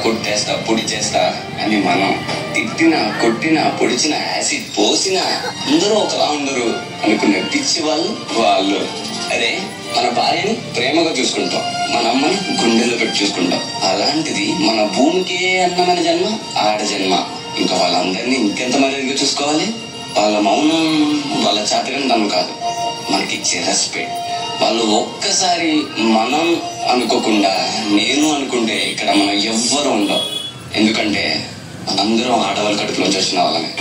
కొట్టేస్తా పొడి చేస్తా అని మనం తిట్టినా కొట్టినా పొడిచినా యాసిడ్ పోసినా అందరూ ఒకలా ఉండరు అనుకునే పిచ్చి వాళ్ళు అరే మన భార్యని ప్రేమగా చూసుకుంటాం, మన అమ్మని గుండెల్లో పెట్టి చూసుకుంటాం. అలాంటిది మన భూమికి అన్నమైన జన్మ ఆడ జన్మ. ఇంకా వాళ్ళందరినీ ఇంకెంత మర్యాదగా చూసుకోవాలి. వాళ్ళ మౌనం వాళ్ళ చాతకం కాదు, మనకిచ్చే రెస్పెక్ట్. వాళ్ళు ఒక్కసారి మనం అనుకోకుండా నేను అనుకుంటే ఇక్కడ మనం ఎవ్వరు ఉండవు. ఎందుకంటే మనందరం ఆడవాళ్ళ కడుపులోంచి వచ్చిన వాళ్ళమే.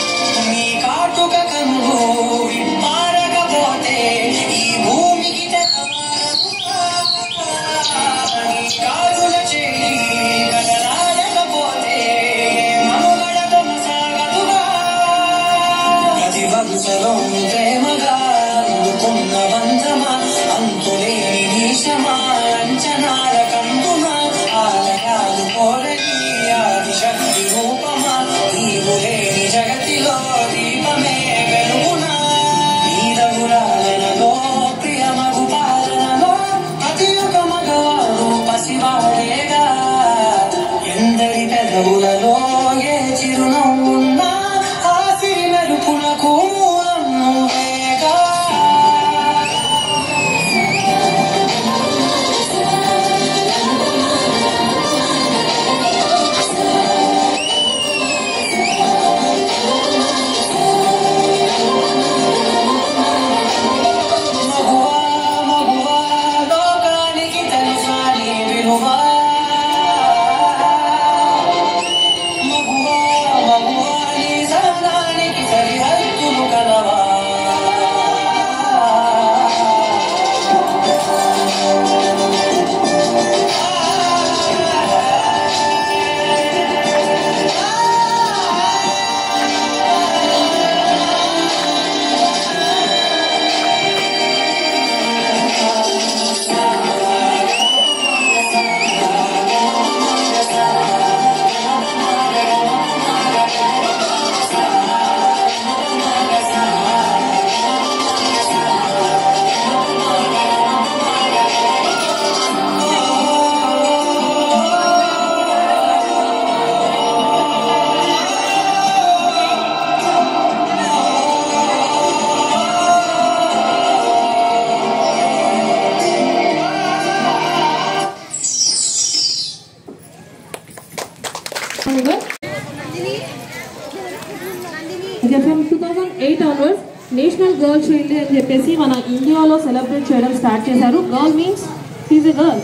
From 2008 onwards, national girl child day అని చెప్పేసి మన ఇండియాలో సెలబ్రేట్ చేయడం స్టార్ట్ చేశారు. Girl means she's a girl.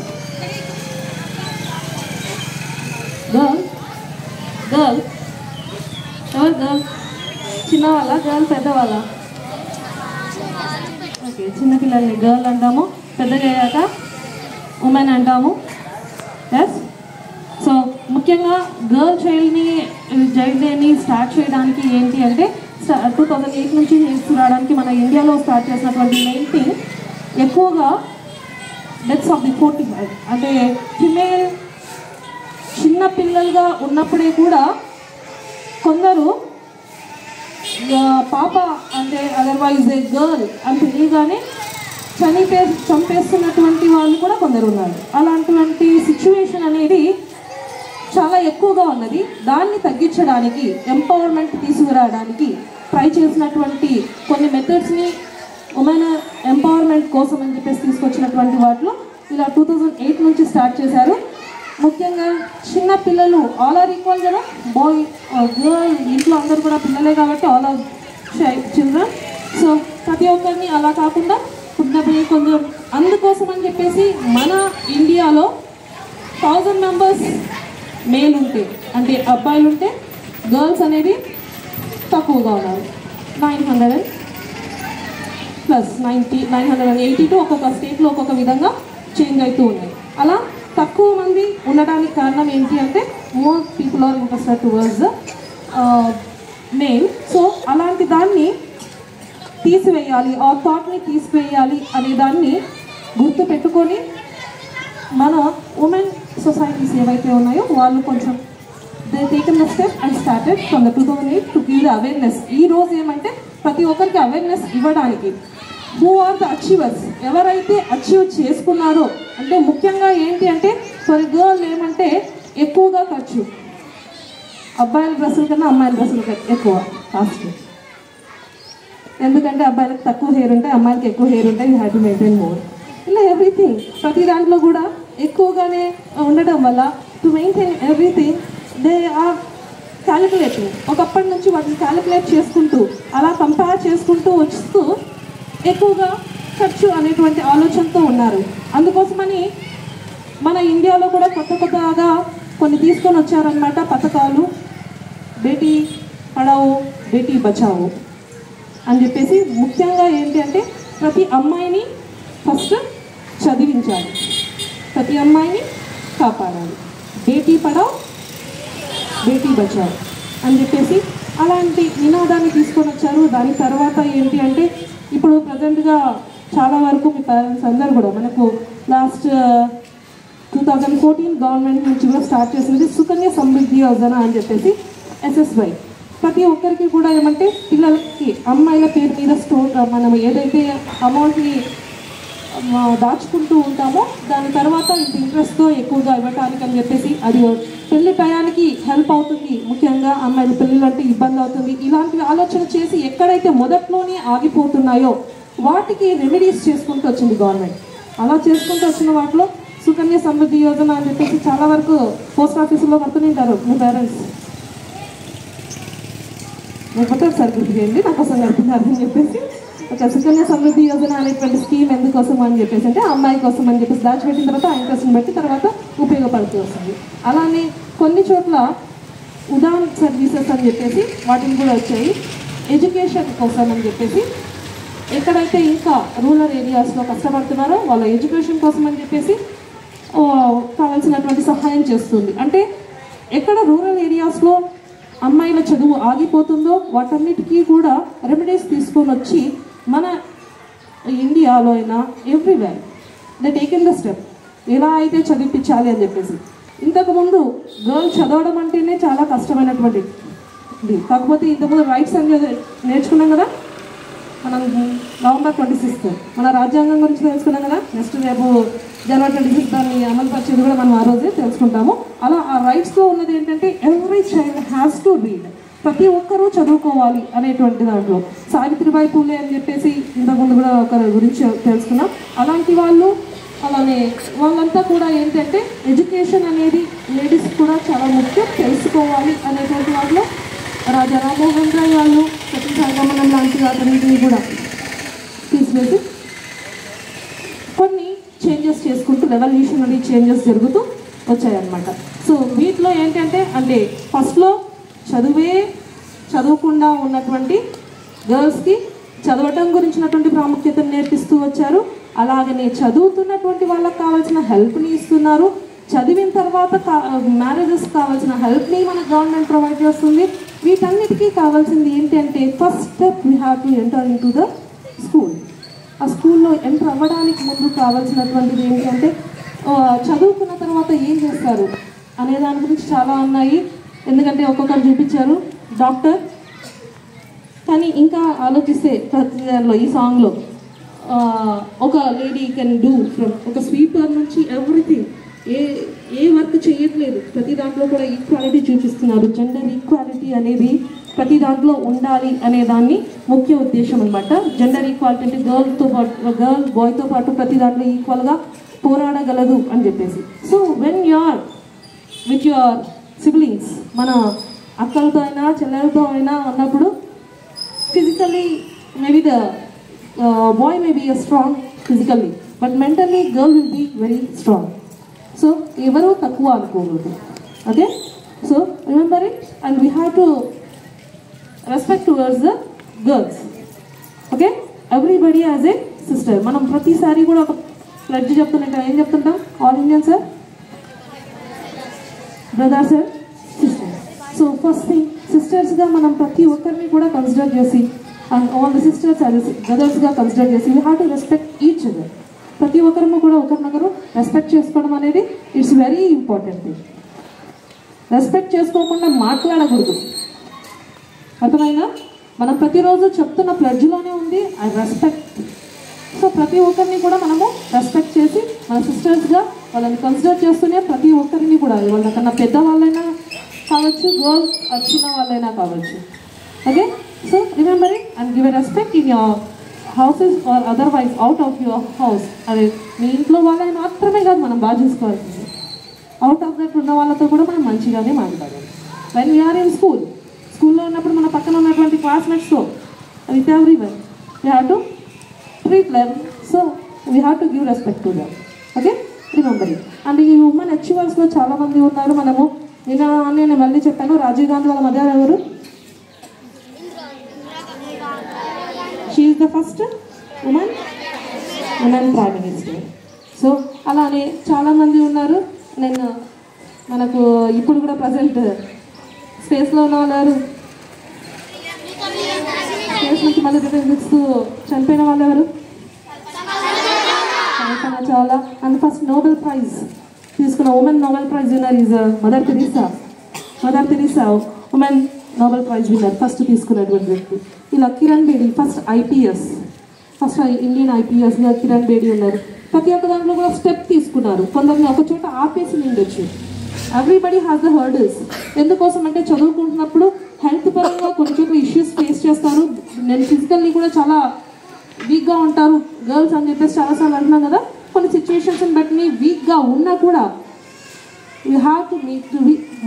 Girl girl ఎవరు గర్ల్? చిన్నవాళ్ళ గర్ల్ పెద్దవాళ్ళ? ఓకే, చిన్నపిల్లల్ని గర్ల్ అంటాము, పెద్దగా అయ్యాక ఉమెన్ అంటాము. ఎస్. సో ముఖ్యంగా గర్ల్ చైల్డ్ డేని స్టార్ట్ చేయడానికి ఏంటి అంటే 2008 నుంచి తీసుకురావడానికి మన ఇండియాలో స్టార్ట్ చేసినటువంటి మెయిన్ థింగ్ ఎక్కువగా డెత్స్ ఆఫ్ ది 45 అంటే ఫిమేల్ చిన్న పిల్లలుగా ఉన్నప్పుడే కూడా కొందరు పాప అంటే అదర్వైజ్ ఏ గర్ల్ అని తెలియగానే చంపేస్తున్నటువంటి వాళ్ళు కూడా కొందరు ఉన్నారు. అలాంటి సిచ్యువేషన్ అనేది చాలా ఎక్కువగా ఉన్నది. దాన్ని తగ్గించడానికి, ఎంపవర్మెంట్ తీసుకురావడానికి ట్రై చేసినటువంటి కొన్ని మెథడ్స్ని ఉమెన్ ఎంపవర్మెంట్ కోసం అని చెప్పేసి తీసుకొచ్చినటువంటి వాటిలో ఇలా 2008 నుంచి స్టార్ట్ చేశారు. ముఖ్యంగా చిన్న పిల్లలు ఆల్ ఆర్ ఈక్వల్ కదా, బాయ్ గర్ల్ ఇంట్లో అందరూ కూడా పిల్లలే కాబట్టి ఆల్ ఆర్ చిల్డ్రన్. సో ప్రతి ఒక్కరిని అలా కాకుండా పుట్టినప్పుడు కొంచెం అందుకోసం అని చెప్పేసి మన ఇండియాలో 1000 మెంబర్స్ మేల్ ఉంటే అంటే అబ్బాయిలు ఉంటే గర్ల్స్ అనేది తక్కువగా ఉన్నారు. 980 ఒక్కొక్క స్టేట్లో ఒక్కొక్క విధంగా చేంజ్ అవుతూ ఉన్నాయి. అలా తక్కువ మంది ఉండడానికి కారణం ఏంటి అంటే more people are interested towards male. So అలాంటి దాన్ని తీసివేయాలి, ఆ థాట్ని తీసివేయాలి అనే దాన్ని గుర్తు పెట్టుకొని మన ఉమెన్ సొసైటీస్ ఏవైతే ఉన్నాయో వాళ్ళు కొంచెం they taken the step and started from the 2008 to give the awareness. ఈ రోజు ఏమంటే ప్రతి ఒక్కరికి అవేర్నెస్ ఇవ్వడానికి హూ ఆర్ ద అచీవర్స్, ఎవరైతే అచీవ్ చేసుకున్నారో అంటే ముఖ్యంగా ఏంటి అంటే ఫర్ గర్ల్ ఏమంటే ఎక్కువగా ఖర్చు, అబ్బాయిల డ్రెస్సుల కన్నా అమ్మాయిల డ్రెస్సులు ఎక్కువ కాస్ట్. ఎందుకంటే అబ్బాయిలకు తక్కువ హెయిర్ ఉంటాయి, అమ్మాయిలకి ఎక్కువ హెయిర్ ఉంటాయి. You have to maintain more. ఇలా ఎవ్రీథింగ్ ప్రతి దాంట్లో కూడా ఎక్కువగానే ఉండడం వల్ల to maintain everything they are calculating. ఒకప్పటి నుంచి వాటిని క్యాలిక్యులేట్ చేసుకుంటూ అలా కంపేర్ చేసుకుంటూ వస్తూ ఎక్కువగా ఖర్చు అనేటువంటి ఆలోచనతో ఉన్నారు. అందుకోసమని మన ఇండియాలో కూడా కొత్తగా కొన్ని తీసుకొని వచ్చారనమాట పథకాలు. బేటీ పడావో బేటీ బచావో అని చెప్పేసి ముఖ్యంగా ఏంటి అంటే ప్రతి అమ్మాయిని ఫస్ట్ చదివించాలి, ప్రతి అమ్మాయిని కాపాడాలి. బేటీ పడావ్ బేటీ బచావ్ అని చెప్పేసి అలాంటి నినాదాన్ని తీసుకొని వచ్చారు. దాని తర్వాత ఏంటి అంటే ఇప్పుడు ప్రజెంట్గా చాలా వరకు మీ పేరెంట్స్ అందరూ కూడా మనకు లాస్ట్ 2014 గవర్నమెంట్ నుంచి కూడా స్టార్ట్ చేసినది సుకన్య సమృద్ధి యోజన అని చెప్పేసి SSY. ప్రతి ఒక్కరికి కూడా ఏమంటే పిల్లలకి అమ్మాయిల పేరు మీద మనం ఏదైతే అమౌంట్ని దాచుకుంటూ ఉంటామో దాని తర్వాత ఇంట్రెస్ట్తో ఎక్కువగా ఇవ్వటానికి అని చెప్పేసి అది పెళ్లి టయానికి హెల్ప్ అవుతుంది. ముఖ్యంగా అమ్మాయిల పెళ్ళిళ్ళు అంటే ఇబ్బంది అవుతుంది. ఇలాంటివి ఆలోచన చేసి ఎక్కడైతే మొదట్లోనే ఆగిపోతున్నాయో వాటికి రెమెడీస్ చేసుకుంటూ వచ్చింది గవర్నమెంట్. అలా చేసుకుంటూ వచ్చిన వాటిలో సుకన్య సమృద్ధి యోజన అని చెప్పేసి చాలా వరకు పోస్ట్ ఆఫీసులో పడుతుంటారు మీ పేరెంట్స్. లేకపోతే ఒకసారి గుర్తు చేయండి, నా కోసం కడుతున్నారు అని చెప్పేసి. ఒక సుకన్య సమృద్ధి యోజన అనేటువంటి స్కీమ్ ఎందుకోసం అని చెప్పేసి అంటే అమ్మాయి కోసం అని చెప్పేసి దాచిపెట్టిన తర్వాత ఆ ఇంట్రెస్ట్ని బట్టి తర్వాత ఉపయోగపడుతూ వస్తుంది. అలానే కొన్ని చోట్ల ఉడాన్ సర్వీసెస్ అని చెప్పేసి వాటిని కూడా వచ్చాయి. ఎడ్యుకేషన్ కోసం అని చెప్పేసి ఎక్కడైతే ఇంకా రూరల్ ఏరియాస్లో కష్టపడుతున్నారో వాళ్ళ ఎడ్యుకేషన్ కోసం అని చెప్పేసి కావాల్సినటువంటి సహాయం చేస్తుంది. అంటే ఎక్కడ రూరల్ ఏరియాస్లో అమ్మాయిల చదువు ఆగిపోతుందో వాటన్నిటికీ కూడా రెమెడీస్ తీసుకొని వచ్చి మన ఇండియాలో అయినా everywhere they taken the step ఎలా అయితే చదివించాలి అని చెప్పేసి. ఇంతకుముందు గర్ల్ చదవడం అంటేనే చాలా కష్టమైనటువంటిది. కాకపోతే ఇంతకుముందు రైట్స్ అనేది నేర్చుకున్నాం కదా మనం. నవంబర్ 26 మన రాజ్యాంగం గురించి తెలుసుకున్నాం కదా. నెక్స్ట్ రేపు జనవరి 26 దాన్ని అమలు పరిచేది కూడా మనం ఆ రోజే తెలుసుకుంటాము. అలా ఆ రైట్స్లో ఉన్నది ఏంటంటే every child has to read, ప్రతి ఒక్కరూ చదువుకోవాలి అనేటువంటి దాంట్లో. సావిత్రిబాయి పూలే అని చెప్పేసి ఇంతకుముందు కూడా ఒకరి గురించి తెలుసుకున్నాం. అలాంటి వాళ్ళు అలానే వాళ్ళంతా కూడా ఏంటంటే ఎడ్యుకేషన్ అనేది లేడీస్ కూడా చాలా ముఖ్యం తెలుసుకోవాలి అనేటువంటి వాటిలో రాజా రామ్మోహన్ రాయ్ వాళ్ళు సతీ సాగమనం లాంటి వాటిని కూడా తీసివేసి కొన్ని చేంజెస్ చేసుకుంటూ రెవల్యూషనరీ చేంజెస్ జరుగుతూ వచ్చాయన్నమాట. సో వీటిలో ఏంటంటే అంటే ఫస్ట్లో చదవకుండా ఉన్నటువంటి గర్ల్స్కి చదవటం గురించినటువంటి ప్రాముఖ్యతను నేర్పిస్తూ వచ్చారు. అలాగనే చదువుతున్నటువంటి వాళ్ళకి కావాల్సిన హెల్ప్ని ఇస్తున్నారు. చదివిన తర్వాత మ్యారేజెస్ కావాల్సిన హెల్ప్ని మన గవర్నమెంట్ ప్రొవైడ్ చేస్తుంది. వీటన్నిటికీ కావాల్సింది ఏంటి అంటే first step we have to enter in to the school. ఆ స్కూల్లో ఎంటర్ అవ్వడానికి ముందు కావాల్సినటువంటిది ఏంటి అంటే చదువుకున్న తర్వాత ఏం చేస్తారు అనే దాని గురించి చాలా ఉన్నాయి. ఎందుకంటే ఒక్కొక్కరు చూపించారు డాక్టర్, కానీ ఇంకా ఆలోచిస్తే ప్రతి దానిలో ఈ సాంగ్లో ఒక లేడీ కెన్ డూ ఫ్రమ్ ఒక స్వీపర్ నుంచి ఎవ్రీథింగ్, ఏ వర్క్ చేయట్లేదు. ప్రతి దాంట్లో కూడా ఈక్వాలిటీ చూపిస్తున్నారు. జెండర్ ఈక్వాలిటీ అనేది ప్రతి దాంట్లో ఉండాలి అనే దాన్ని ముఖ్య ఉద్దేశం అనమాట. జెండర్ ఈక్వాలిటీ అంటే గర్ల్ బాయ్తో పాటు ప్రతి దాంట్లో ఈక్వల్గా పోరాడగలదు అని చెప్పేసి. So when you are with your siblings, మన అక్కలతో అయినా చెల్లెలతో అయినా ఉన్నప్పుడు physically maybe the boy may be strong physically, but mentally girl will be very strong. So ఎవరూ తక్కువ అనుకోకూడదు. Okay, so remember it and we have to respect towards the girls. Okay, everybody as a sister. మనం ప్రతిసారి కూడా ఒక pledge చెప్తున్నట్టు ఏం చెప్తుంటాం? All Indian are, brothers and sisters. So first thing సిస్టర్స్గా మనం ప్రతి ఒక్కరిని కూడా కన్సిడర్ చేసి and all the sisters as బ్రదర్స్గా కన్సిడర్ చేసి we have to respect each other. ప్రతి ఒక్కరిని కూడా ఒకరినొకరు రెస్పెక్ట్ చేసుకోవడం అనేది it's very important thing. Respect చేసుకోకుండా మాట్లాడకూడదు. అర్థమైనా? మనం ప్రతిరోజు చెప్తున్న ప్లెడ్జ్లోనే ఉంది ఐ రెస్పెక్ట్ సో ప్రతి ఒక్కరిని కూడా మనము రెస్పెక్ట్ చేసి మన సిస్టర్స్గా వాళ్ళని కన్సిడర్ చేస్తూనే ప్రతి ఒక్కరిని కూడా వాళ్ళకన్నా పెద్దవాళ్ళైనా కావచ్చు, గర్ల్ చిన్న వాళ్ళైనా కావచ్చు. Okay, so remembering and give a respect in your houses or otherwise out of your house. అదే మీ ఇంట్లో వాళ్ళని మాత్రమే కాదు మనం బాగా చూసుకోవాల్సింది, అవుట్ ఆఫ్ దట్ ఉన్న వాళ్ళతో కూడా మనం మంచిగానే మాట్లాడాలి. వెన్ వీఆర్ ఇన్ స్కూల్లో ఉన్నప్పుడు మన పక్కన ఉన్నటువంటి క్లాస్మేట్స్తో with everyone we have to treat them, so we have to give respect to them. Okay, remembering. And ఈ ఉమెన్ అచీవర్స్లో చాలామంది ఉన్నారు. మనము నేను మళ్ళీ చెప్పాను, రాజీవ్ గాంధీ వాళ్ళ మదర్ ఎవరు? She is the first women prime minister. So అలానే చాలామంది ఉన్నారు. నేను మనకు ఇప్పుడు కూడా ప్రజెంట్ స్పేస్లో ఉన్న వాళ్ళు, స్పేస్ నుంచి మళ్ళీ రిటర్న్ చనిపోయిన వాళ్ళు ఎవరు? Kalpana Chawla. And first Nobel prize తీసుకున్న women Nobel prize winner is Mother Teresa women Nobel prize winner, first తీసుకున్నటువంటి వ్యక్తి. ఇలా Kiran Bedi first IPS, first Indian ఐపీఎస్గా కిరణ్ బేడి ఉన్నారు. ప్రతి ఒక్క దాంట్లో కూడా స్టెప్ తీసుకున్నారు. కొందరిని ఒక చోట ఆపేసి నిండొచ్చు. Everybody has the hurdles. ఎందుకోసం అంటే చదువుకుంటున్నప్పుడు హెల్త్ పరంగా కొన్ని చోట్ల ఇష్యూస్ ఫేస్ చేస్తారు. నేను ఫిజికల్లీ కూడా చాలా వీక్గా ఉంటారు గర్ల్స్ అని చెప్పేసి చాలాసార్లు అంటున్నాను కదా. కొన్ని సిచ్యువేషన్స్ని బట్టి వీక్గా ఉన్నా కూడా యూ హ్యావ్ టు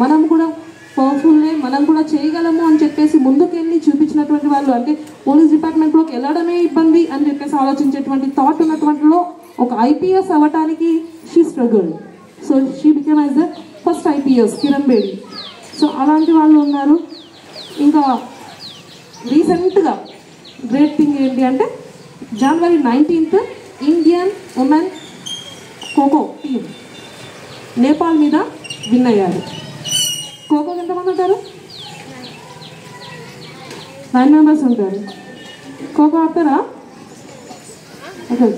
మనం కూడా పవర్ఫుల్లే, మనం కూడా చేయగలము అని చెప్పేసి ముందుకెళ్ళి చూపించినటువంటి వాళ్ళు. అంటే పోలీస్ డిపార్ట్మెంట్లోకి వెళ్ళడమే ఇబ్బంది అని చెప్పేసి ఆలోచించేటువంటి థాట్ ఉన్నటువంటిలో ఒక ఐపీఎస్ అవ్వటానికి she struggle. So she became as the first IPS Kiran Bedi. So అలాంటి వాళ్ళు ఉన్నారు. ఇంకా రీసెంట్గా గ్రేట్ థింగ్ ఏంటి అంటే January 19th Indian women kho kho team Nepal మీద విన్ అయ్యారు. ఖోఖోకి ఎంతమంది ఉంటారు? 9 మెంబర్స్ ఉంటారు. ఖోఖో ఆడతారా? ఓకే,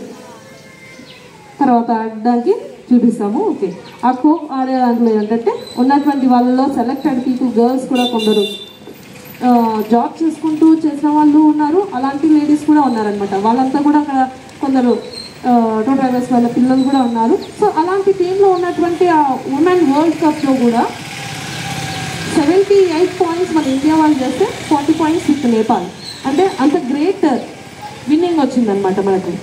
తర్వాత ఆడడానికి చూపిస్తాము. ఓకే, ఆ ఖోఖో ఆడే దాంట్లో ఏంటంటే ఉన్నటువంటి వాళ్ళలో సెలెక్టెడ్ పీపుల్ గర్ల్స్ కూడా కొందరు జాబ్ చేసుకుంటూ చేసిన వాళ్ళు ఉన్నారు. అలాంటి లేడీస్ కూడా ఉన్నారనమాట. వాళ్ళంతా కూడా అక్కడ కొందరు ఆటో డ్రైవర్స్ వాళ్ళ పిల్లలు కూడా ఉన్నారు. సో అలాంటి టీంలో ఉన్నటువంటి ఆ ఉమెన్ వరల్డ్ కప్లో కూడా 78 పాయింట్స్ మన ఇండియా వాళ్ళు చేస్తే 40 పాయింట్స్ విత్ నేపాల్. అంటే అంత గ్రేట్ విన్నింగ్ వచ్చిందనమాట మనకు.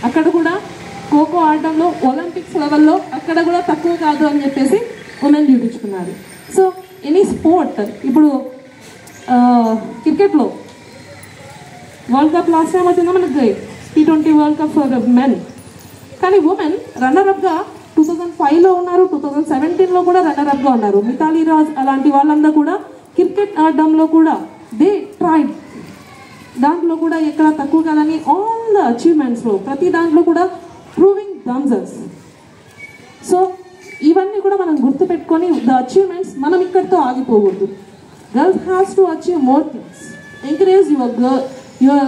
అక్కడ కూడా ఖోఖో ఆడడంలో ఒలింపిక్స్ లెవెల్లో అక్కడ కూడా తక్కువ కాదు అని చెప్పేసి ఉమెన్ చూపించుకున్నారు. సో ఎనీ స్పోర్ట్, ఇప్పుడు క్రికెట్లో వరల్డ్ కప్ లాస్ట్ టైం వచ్చిందా మనకి T20 world cup for men. కానీ ఉమెన్ రన్నర్అప్గా 2005లో ఉన్నారు, 2017లో కూడా రన్నర్అప్గా ఉన్నారు. మిథాలీ రాజ్ అలాంటి వాళ్ళందరూ కూడా క్రికెట్ ఆడడంలో కూడా దే ట్రైడ్. దాంట్లో కూడా ఎక్కడ తక్కువ కాదని ఆల్ ద అచీవ్మెంట్స్లో ప్రతి దాంట్లో కూడా ప్రూవింగ్ దమ్సెల్స్. సో ఇవన్నీ కూడా మనం గుర్తుపెట్టుకొని ద అచీవ్మెంట్స్ మనం ఇక్కడితో ఆగిపోకూడదు. Girls has to achieve more things. Encourage your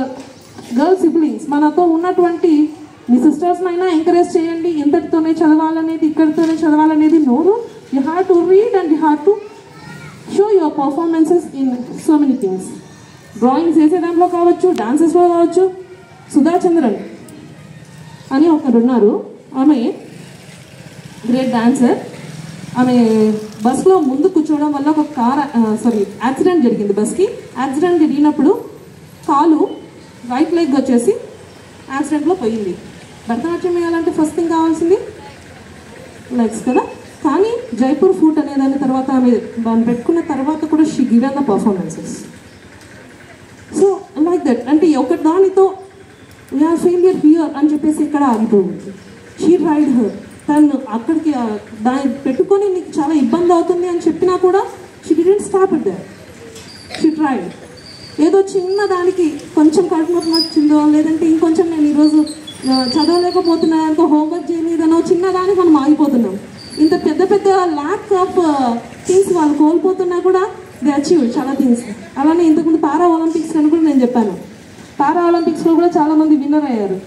girl siblings. మనతో ఉన్నటువంటి మీ సిస్టర్స్నైనా ఎంకరేజ్ చేయండి. ఇంతటితోనే చదవాలనేది, ఇక్కడితోనే చదవాలనేది నోరు. You have to read and you have to show your performances in so many things. Drawings వేసే దాంట్లో కావచ్చు, డాన్సెస్లో కావచ్చు. సుధా చంద్రన్ అని ఒకరు ఉన్నారు. ఆమె గ్రేట్ డాన్సర్. ఆమె బస్లో ముందు కూర్చోవడం వల్ల ఒక యాక్సిడెంట్ జరిగింది. బస్కి యాక్సిడెంట్ జరిగినప్పుడు కాలు రైట్ లెగ్ వచ్చేసి యాక్సిడెంట్లో పోయింది. భరతనాట్యం వేయాలంటే ఫస్ట్ థింగ్ కావాల్సింది లెగ్స్ కదా. కానీ జైపూర్ ఫూట్ అనే దాని తర్వాత ఆమె దాన్ని పెట్టుకున్న తర్వాత కూడా she given the performances. So like that. అంటే ఒక దానితో వీఆర్ ఫెయిలియర్ హియర్ అని చెప్పేసి ఇక్కడ ఆగిపోతుంది. She ride her. తను అక్కడికి దాన్ని పెట్టుకొని నీకు చాలా ఇబ్బంది అవుతుంది అని చెప్పినా కూడా she didn't stop it there. She tried. ఏదో చిన్న దానికి కొంచెం కడుపు నొప్పి వచ్చిందో, లేదంటే ఇంకొంచెం నేను ఈరోజు చదవలేకపోతున్నాను అనుకో, హోంవర్క్ చేయలేదనో చిన్న దానికి మనం ఆగిపోతున్నాం. ఇంత పెద్ద పెద్ద ల్యాక్ ఆఫ్ థింగ్స్ వాళ్ళు కోల్పోతున్నా కూడా దే అచీవ్ చాలా థింగ్స్. అలానే ఇంతకుముందు పారా ఒలింపిక్స్ అని కూడా నేను చెప్పాను. పారా ఒలింపిక్స్లో కూడా చాలామంది విన్నర్ అయ్యారు.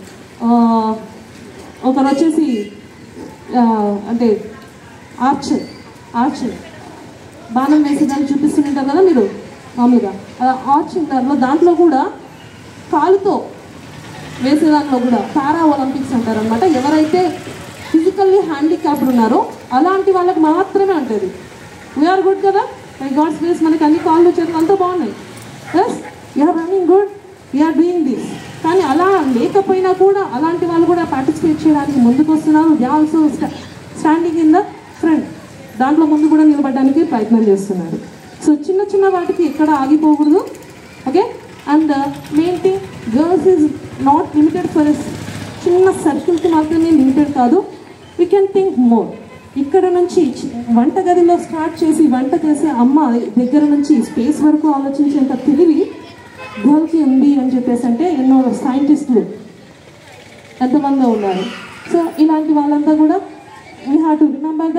ఒకరు వచ్చేసి అంటే ఆర్చర్ బాణం వేసేదాన్ని చూపిస్తుంటారు కదా మీరు మామూలుగా. ఆర్చర్ దాంట్లో కూడా కాలుతో వేసే దాంట్లో కూడా పారా ఒలింపిక్స్ అంటారనమాట. ఎవరైతే ఫిజికల్లీ హ్యాండిక్యాప్డ్ ఉన్నారో అలాంటి వాళ్ళకి మాత్రమే ఉంటుంది. వీఆర్ గుడ్ కదా, బై గాడ్స్ గ్రేస్ మనకి అన్ని కాళ్ళు చేతులు అంతా బాగున్నాయి. Yes, you are running good, you are doing this. కానీ అలా లేకపోయినా కూడా అలాంటి వాళ్ళు కూడా పార్టిసిపేట్ చేయడానికి ముందుకు వస్తున్నారు. They also standing in the front, దాంట్లో ముందు కూడా నిలబడడానికి ప్రయత్నం చేస్తున్నారు. సో చిన్న చిన్న వాటికి ఎక్కడ ఆగిపోకూడదు. Okay, and main thing, girls is not limited for చిన్న సర్కిల్కి మాత్రమే లిమిటెడ్ కాదు. We can think more. ఇక్కడ నుంచి వంటగదిలో స్టార్ట్ చేసి వంట చేసే అమ్మ దగ్గర నుంచి స్పేస్ వరకు ఆలోచించేంత తెలివి గర్ల్కి ఉంది అని చెప్పేసి అంటే ఎన్నో సైంటిస్టులు ఎంతమంది ఉన్నారు. సో ఇలాంటి వాళ్ళంతా కూడా we have to remember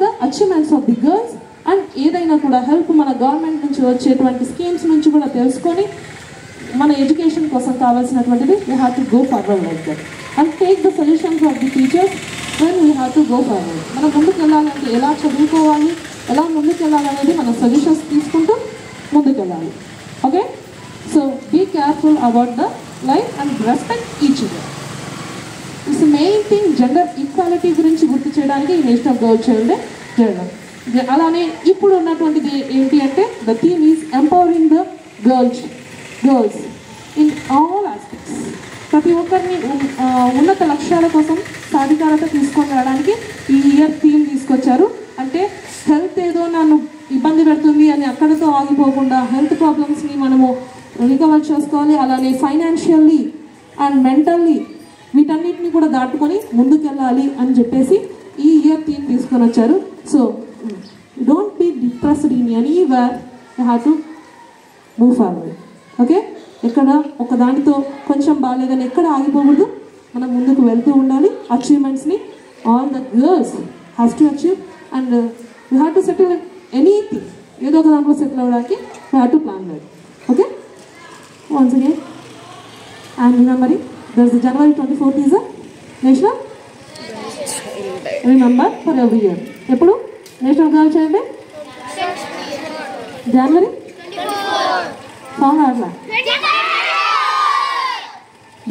the achievements of the girls. And ఏదైనా కూడా హెల్ప్ మన గవర్నమెంట్ నుంచి వచ్చేటువంటి స్కీమ్స్ నుంచి కూడా తెలుసుకొని మన ఎడ్యుకేషన్ కోసం కావాల్సినటువంటిది we have to go forward like that and take the solutions of the teachers when we have to go forward. మనం ముందుకు వెళ్ళాలంటే ఎలా చదువుకోవాలి, ఎలా ముందుకు వెళ్ళాలనేది మన సొల్యూషన్స్ తీసుకుంటూ ముందుకు వెళ్ళాలి. Okay, so be careful about the life and respect each other. It's main thing. Gender equality గురించి గుర్తు చేయడానికి ఈ నేషనల్ గర్ల్ చైల్డ్ డే చేయడం. అలానే ఇప్పుడు ఉన్నటువంటిది ఏంటి అంటే the theme is empowering the girls in all aspects. ప్రతి ఒక్కరిని ఉన్నత లక్ష్యాల కోసం సాధికారత తీసుకొని రావడానికి ఈ ఇయర్ థీమ్ తీసుకొచ్చారు. అంటే హెల్త్ ఏదో నన్ను ఇబ్బంది పెడుతుంది అని అక్కడితో ఆగిపోకుండా హెల్త్ ప్రాబ్లమ్స్ని మనము రికవర్ చేసుకోవాలి. అలానే ఫైనాన్షియల్లీ అండ్ మెంటల్లీ వీటన్నిటిని కూడా దాటుకొని ముందుకెళ్ళాలి అని చెప్పేసి ఈ ఇయర్ థీమ్ తీసుకొని వచ్చారు. So don't be depressed in anywhere, you have to move forward. Okay, ఎక్కడ ఒక దానితో కొంచెం బాగాలేదని ఎక్కడ ఆగిపోకూడదు, మనం ముందుకు వెళ్తూ ఉండాలి. అచీవ్మెంట్స్ని all the girls has to achieve and you have to settle anything. ఏదో ఒక దాంట్లో సెటిల్ అవ్వడానికి you have to plan that. Okay, once again and remembering there's the January 24th is a national remember for every year. ఎప్పుడు national girl child day? జనవరి 24th. Song అట్లా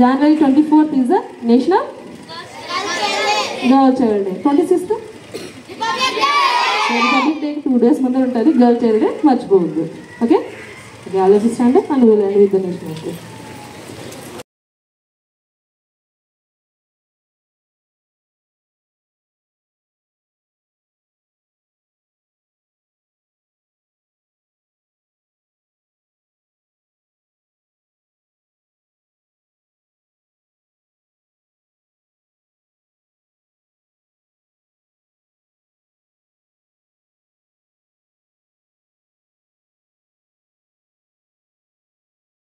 January 24th is a national girl child day. 26th republic day 2 days ముందు ఉంటుంది girl child day, మర్చిపోవద్దు. Okay, all of you stand up and will end with the national day.